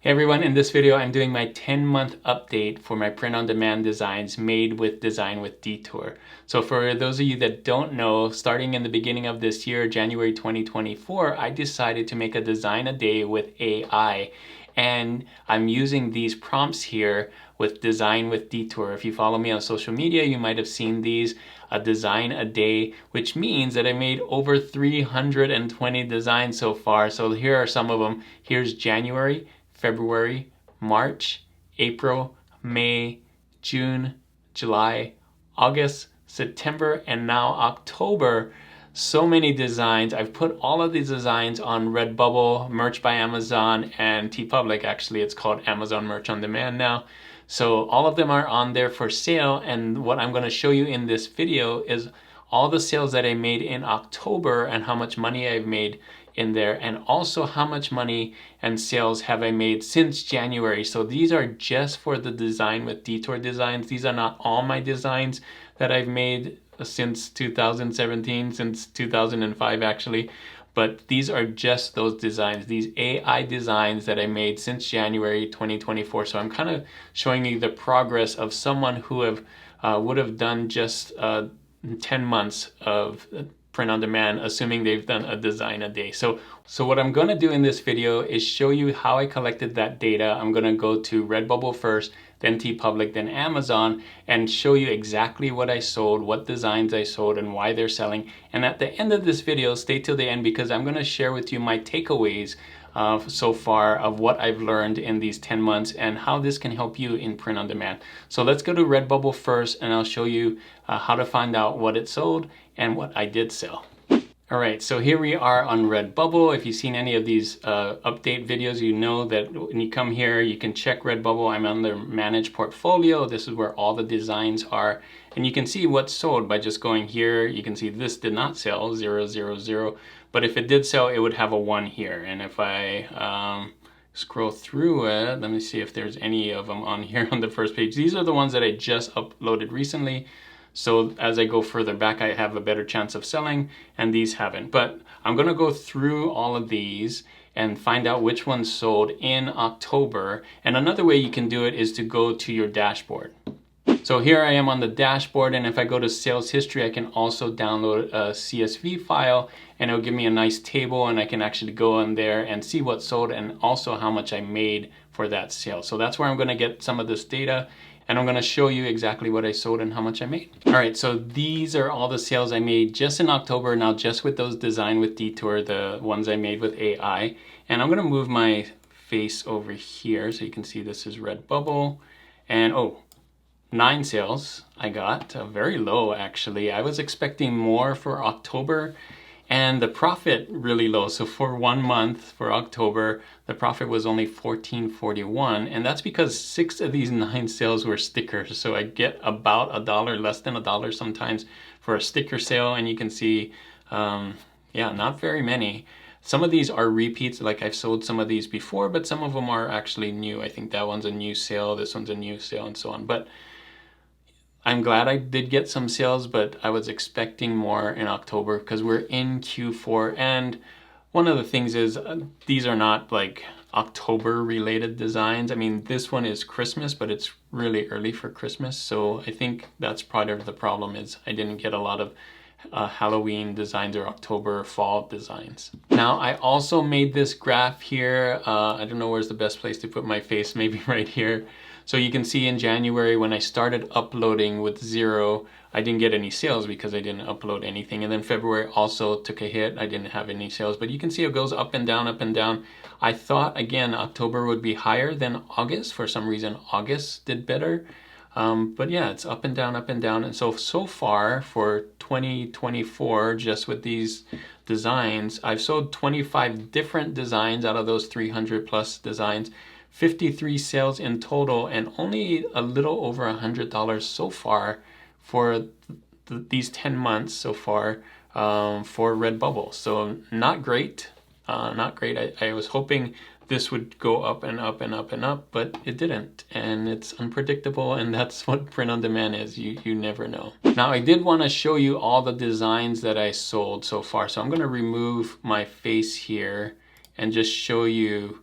Hey everyone, in this video I'm doing my 10-month update for my print-on-demand designs made with Design with Detour. So for those of you that don't know, starting in the beginning of this year, January 2024, I decided to make a design a day with AI. And I'm using these prompts here with Design with Detour. If you follow me on social media, you might have seen these, a design a day, which means that I made over 320 designs so far. So here are some of them. Here's January, February, March, April, May, June, July, August, September, and now October. So many designs. I've put all of these designs on Redbubble, Merch by Amazon, and TeePublic. Actually, it's called Amazon Merch on Demand now. So all of them are on there for sale, and what I'm going to show you in this video is all the sales that I made in October and how much money I've made in there, and also how much money and sales have I made since January. So these are just for the Design with Detour designs. These are not all my designs that I've made since 2017, since 2005 actually, but these are just those designs, these AI designs that I made since January 2024. So I'm kind of showing you the progress of someone who would have done just 10 months of print on demand, assuming they've done a design a day. So what I'm going to do in this video is show you how I collected that data. I'm going to go to Redbubble first, then TeePublic, then Amazon, and show you exactly what I sold, what designs I sold, and why they're selling. And at the end of this video, stay till the end because I'm going to share with you my takeaways so far of what I've learned in these 10 months and how this can help you in print on demand. So let's go to Redbubble first, and I'll show you how to find out what it sold and what I did sell. All right, so here we are on Redbubble. If you've seen any of these update videos, you know that when you come here, you can check Redbubble. I'm under Manage Portfolio. This is where all the designs are. And you can see what's sold by just going here. You can see this did not sell, 000. But if it did sell, it would have a 1 here. And if I scroll through it, let me see if there's any of them on here on the first page. These are the ones that I just uploaded recently. So as I go further back, I have a better chance of selling, and these haven't. But I'm going to go through all of these and find out which ones sold in October. And another way you can do it is to go to your dashboard. So here I am on the dashboard, and if I go to sales history, I can also download a CSV file, and it'll give me a nice table, and I can actually go in there and see what sold and also how much I made for that sale. So that's where I'm going to get some of this data, and I'm going to show you exactly what I sold and how much I made. All right, so these are all the sales I made just in October, now just with those Design with Detour, the ones I made with AI. And I'm going to move my face over here so you can see this is Redbubble. And 9 sales I got, very low actually. I was expecting more for October, and the profit really low. So for 1 month for October, the profit was only $14.41, and that's because 6 of these 9 sales were stickers. So I get about $1, less than $1 sometimes for a sticker sale, and you can see, yeah, not very many. Some of these are repeats, like I've sold some of these before, but some of them are actually new. I think that one's a new sale, this one's a new sale, and so on. But I'm glad I did get some sales, but I was expecting more in October because we're in Q4. And one of the things is these are not like October related designs. I mean, this one is Christmas, but it's really early for Christmas. So I think that's part of the problem is I didn't get a lot of Halloween designs or October fall designs. Now I also made this graph here. I don't know where's the best place to put my face, maybe right here. So you can see in January when I started uploading with 0, I didn't get any sales because I didn't upload anything. And then February also took a hit. I didn't have any sales, but you can see it goes up and down, up and down. I thought, again, October would be higher than August. For some reason, August did better. But yeah, it's up and down, up and down. And so far for 2024, just with these designs, I've sold 25 different designs out of those 300 plus designs. 53 sales in total, and only a little over $100 so far for these 10 months so far for Redbubble. So not great, not great. I was hoping this would go up and up and up and up, but it didn't, and it's unpredictable, and that's what print on demand is. You never know. Now I did want to show you all the designs that I sold so far, so I'm going to remove my face here and just show you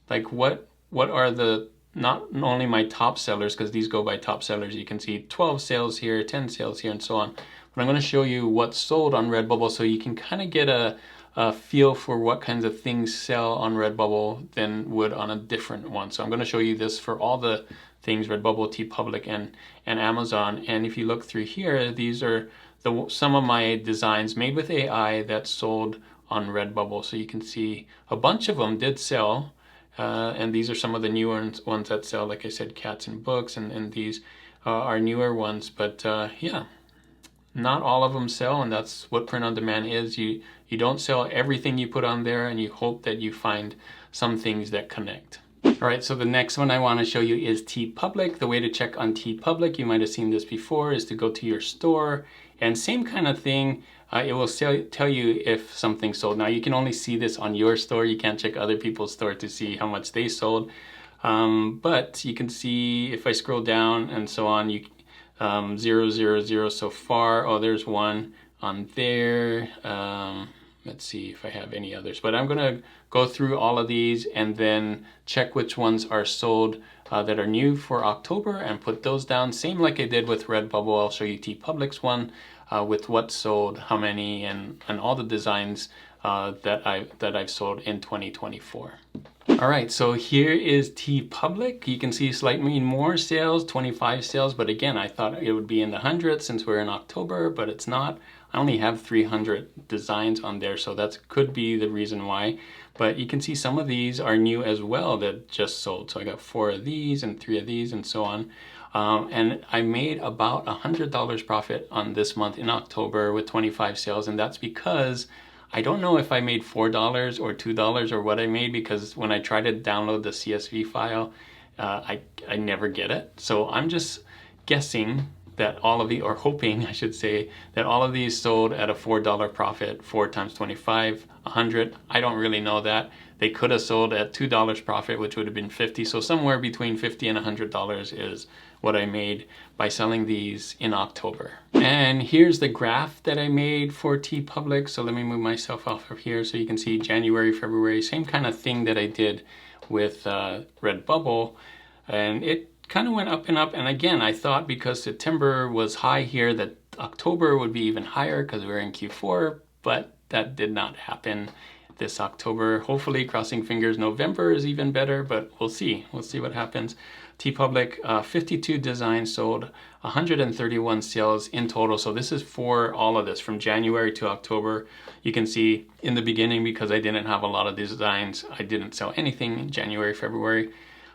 like what are the, not only my top sellers, because these go by top sellers. You can see 12 sales here, 10 sales here, and so on. But I'm going to show you what's sold on Redbubble so you can kind of get a feel for what kinds of things sell on Redbubble than would on a different one. So I'm going to show you this for all the things: Redbubble, TeePublic, and Amazon. And if you look through here, these are some of my designs made with AI that sold on Redbubble. So you can see a bunch of them did sell. And these are some of the newer ones that sell. Like I said, cats and books, and these are newer ones. But yeah, not all of them sell, and that's what print on demand is. You don't sell everything you put on there, and you hope that you find some things that connect. All right, so the next one I want to show you is TeePublic. The way to check on TeePublic, you might have seen this before, is to go to your store, and same kind of thing. It will tell you if something sold. Now, you can only see this on your store. You can't check other people's store to see how much they sold. But you can see if I scroll down and so on, 0, 0, 0 so far. Oh, there's one on there. Let's see if I have any others. But I'm going to go through all of these and then check which ones are sold that are new for October and put those down. Same like I did with Redbubble. I'll show you TeePublic's one with what sold, how many, and all the designs that I've sold in 2024. All right, so here is TeePublic. You can see slightly more sales, 25 sales, but again, I thought it would be in the hundreds since we're in October, but it's not. I only have 300 designs on there, so that could be the reason why. But you can see some of these are new as well that just sold. So I got 4 of these and 3 of these and so on. And I made about $100 profit on this month in October with 25 sales, and that's because I don't know if I made $4 or $2 or what I made, because when I try to download the CSV file, I never get it. So I'm just guessing that all of these, or hoping I should say, that all of these sold at a $4 profit. 4 times 25, 100. I don't really know that. They could have sold at $2 profit, which would have been 50. So somewhere between $50 and $100 is what I made by selling these in October. And here's the graph that I made for TeePublic. So let me move myself off of here so you can see January, February, same kind of thing that I did with Redbubble. And it kind of went up and up. And again, I thought because September was high here that October would be even higher because we're in Q4, but that did not happen this October. Hopefully, crossing fingers, November is even better, but we'll see. We'll see what happens. TeePublic, 52 designs sold, 131 sales in total. So this is for all of this from January to October. You can see in the beginning, because I didn't have a lot of designs, I didn't sell anything in January, February.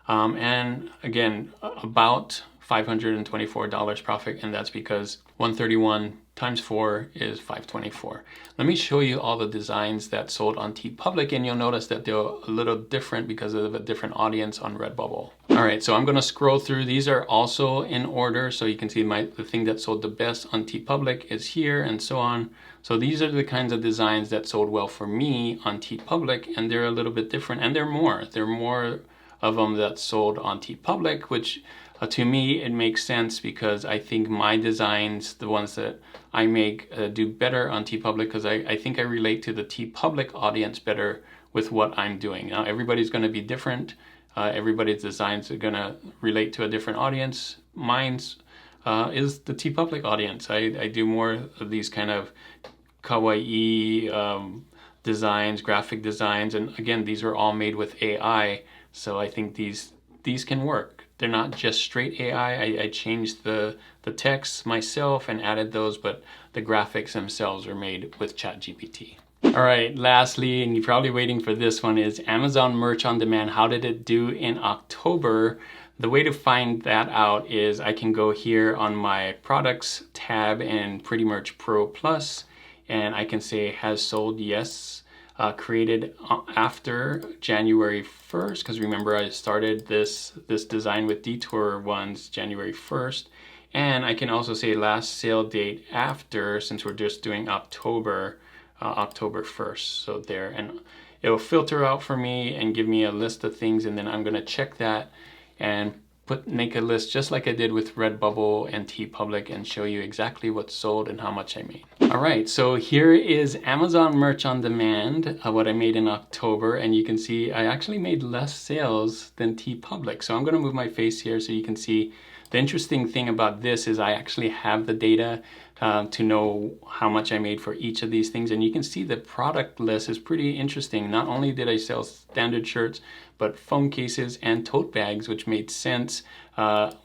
And again, about $524 profit, and that's because 131 times 4 is 524. Let me show you all the designs that sold on TeePublic, and you'll notice that they're a little different because of a different audience on Redbubble. All right, so I'm going to scroll through. These are also in order, so you can see the thing that sold the best on TeePublic is here, and so on. So these are the kinds of designs that sold well for me on TeePublic, and they're a little bit different, and there are more of them that sold on TeePublic, which to me it makes sense because I think my designs, the ones that I make, do better on TeePublic because I think I relate to the TeePublic audience better with what I'm doing. Now everybody's going to be different. Everybody's designs are going to relate to a different audience. Mine's is the TeePublic audience. I do more of these kind of kawaii designs, graphic designs, and again, these are all made with AI. So I think these can work. They're not just straight AI. I changed the text myself and added those, but the graphics themselves are made with ChatGPT. All right, lastly, and you're probably waiting for this one, is Amazon Merch on Demand. How did it do in October? The way to find that out is I can go here on my products tab in Pretty Merch Pro Plus, and I can say has sold, yes. Created after January 1st, because remember I started this design with Detour ones January 1st, and I can also say last sale date after, since we're just doing October 1st. So there, and it will filter out for me and give me a list of things, and then I'm going to check that and make a list just like I did with Redbubble and TeePublic and show you exactly what's sold and how much I made. All right, so here is Amazon Merch on Demand, what I made in October, and you can see I actually made less sales than TeePublic. So I'm gonna move my face here so you can see. The interesting thing about this is I actually have the data to know how much I made for each of these things. And you can see the product list is pretty interesting. Not only did I sell standard shirts, but phone cases and tote bags, which made sense.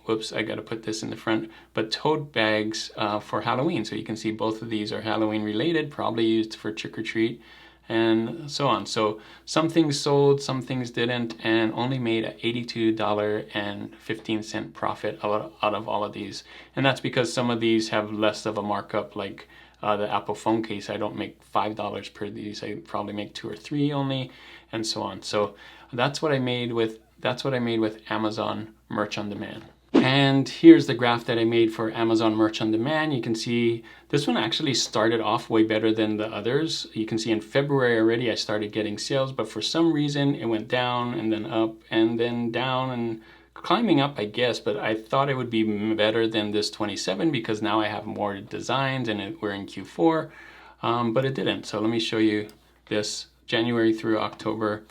Whoops, I gotta put this in the front. But tote bags for Halloween. So you can see both of these are Halloween related, probably used for trick-or-treat, and so on. So some things sold, some things didn't, and only made an $82.15 profit out of all of these. And that's because some of these have less of a markup, like the Apple phone case. I don't make $5 per these. I probably make 2 or 3 only, and so on. So that's what I made with Amazon Merch on Demand. And here's the graph that I made for Amazon Merch on Demand. You can see this one actually started off way better than the others. You can see in February already I started getting sales, but for some reason it went down and then up and then down and climbing up, I guess, but I thought it would be better than this 27 because now I have more designs and we're in Q4, but it didn't. So let me show you this January through October,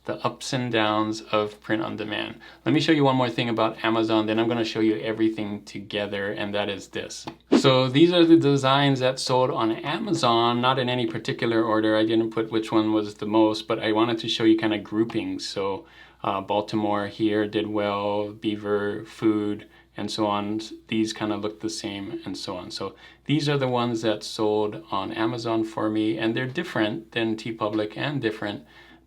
the ups and downs of print on demand. Let me show you one more thing about Amazon, then I'm gonna show you everything together, and that is this. So these are the designs that sold on Amazon, not in any particular order. I didn't put which one was the most, but I wanted to show you kind of groupings. So Baltimore here did well, Beaver, Food, and so on. These kind of look the same and so on. So these are the ones that sold on Amazon for me, and they're different than TeePublic and different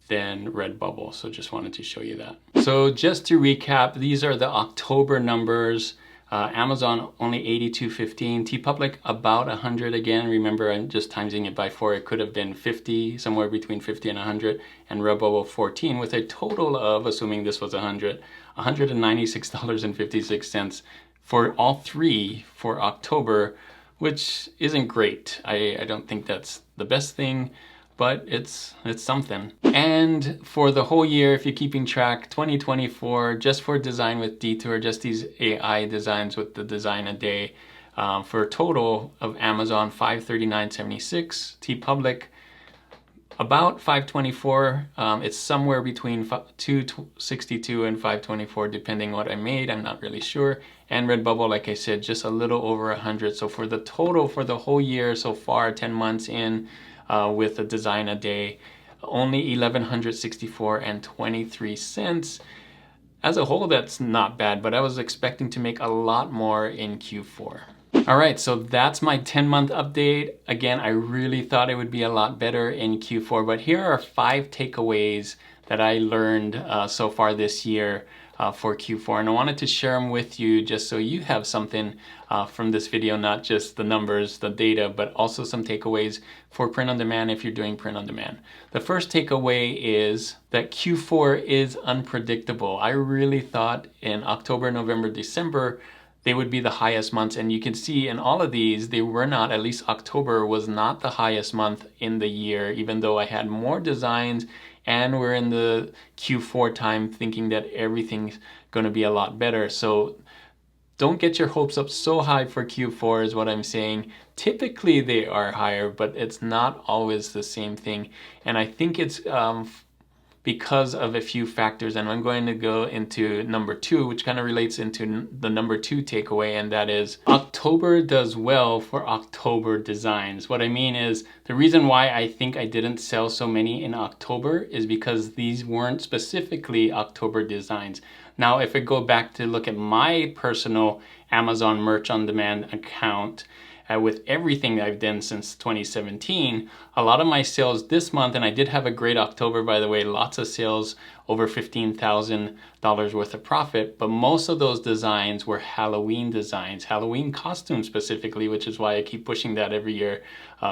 than Redbubble. So just wanted to show you that. So just to recap, these are the October numbers. Amazon only 82.15, TeePublic about 100 again. Remember, I'm just timesing it by 4. It could have been 50, somewhere between 50 and 100, and Redbubble 14 with a total of, assuming this was 100, $196.56 for all three for October, which isn't great. I don't think that's the best thing, but it's something. And for the whole year, if you're keeping track, 2024, just for Design with Detour, just these AI designs with the design a day, for a total of Amazon, $539.76, TeePublic, about $524. It's somewhere between $262 and $524, depending what I made. I'm not really sure. And Redbubble, like I said, just a little over 100. So for the total for the whole year so far, 10 months in, with a design a day, only $1,164.23. As a whole, that's not bad, but I was expecting to make a lot more in Q4. All right, so that's my 10-month update. Again, I really thought it would be a lot better in Q4, but here are 5 takeaways that I learned so far this year for Q4, and I wanted to share them with you just so you have something from this video, not just the numbers, the data, but also some takeaways for print on demand if you're doing print on demand. The first takeaway is that Q4 is unpredictable. I really thought in October, November, December, they would be the highest months, and you can see in all of these, they were not. At least October was not the highest month in the year, even though I had more designs and we're in the Q4 time thinking that everything's gonna be a lot better. So don't get your hopes up so high for Q4 is what I'm saying. Typically they are higher, but it's not always the same thing. And I think it's because of a few factors, and I'm going to go into number 2, which kind of relates into the number 2 takeaway, and that is October does well for October designs. What I mean is the reason why I think I didn't sell so many in October is because these weren't specifically October designs. Now, if I go back to look at my personal Amazon Merch on Demand account, with everything I've done since 2017, a lot of my sales this month, and I did have a great October, by the way, lots of sales, over $15,000 worth of profit, but most of those designs were Halloween designs, Halloween costumes specifically, which is why I keep pushing that every year,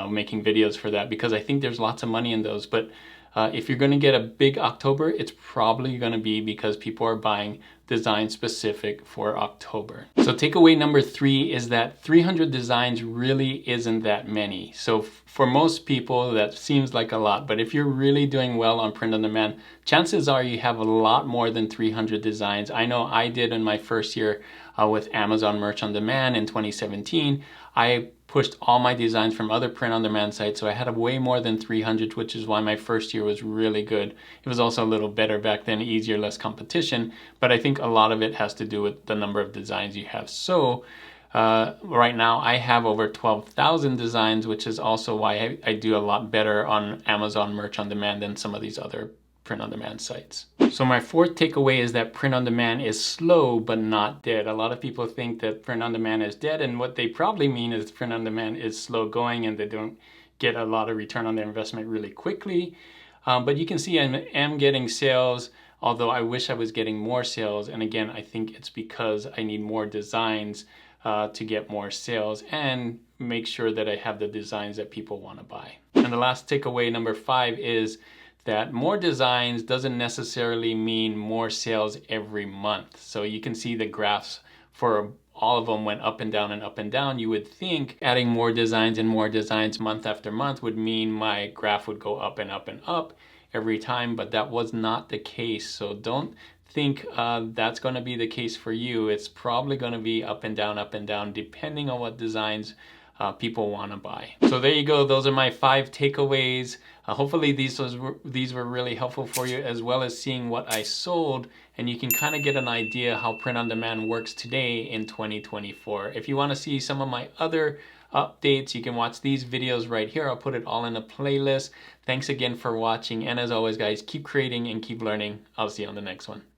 making videos for that, because I think there's lots of money in those. But If you're going to get a big October, it's probably going to be because people are buying designs specific for October. So takeaway number 3 is that 300 designs really isn't that many. So for most people that seems like a lot, but if you're really doing well on print on demand, chances are you have a lot more than 300 designs. I know I did in my first year with Amazon Merch on Demand in 2017. I pushed all my designs from other print on demand sites, so I had way more than 300, which is why my first year was really good. It was also a little better back then, easier, less competition, but I think a lot of it has to do with the number of designs you have. So right now I have over 12,000 designs, which is also why I do a lot better on Amazon Merch on Demand than some of these other print on demand sites. So my 4th takeaway is that print on demand is slow but not dead. A lot of people think that print on demand is dead, and what they probably mean is print on demand is slow going and they don't get a lot of return on their investment really quickly. But you can see I am getting sales, although I wish I was getting more sales. And again, I think it's because I need more designs to get more sales and make sure that I have the designs that people want to buy. And the last takeaway, number 5, is that more designs doesn't necessarily mean more sales every month. So you can see the graphs for all of them went up and down and up and down. You would think adding more designs and more designs month after month would mean my graph would go up and up and up every time, but that was not the case. So don't think that's going to be the case for you. It's probably going to be up and down depending on what designs people want to buy. So there you go. Those are my 5 takeaways. Hopefully these were really helpful for you, as well as seeing what I sold, and you can kind of get an idea how print on demand works today in 2024. If you want to see some of my other updates, you can watch these videos right here. I'll put it all in a playlist. Thanks again for watching, and as always guys, keep creating and keep learning. I'll see you on the next one.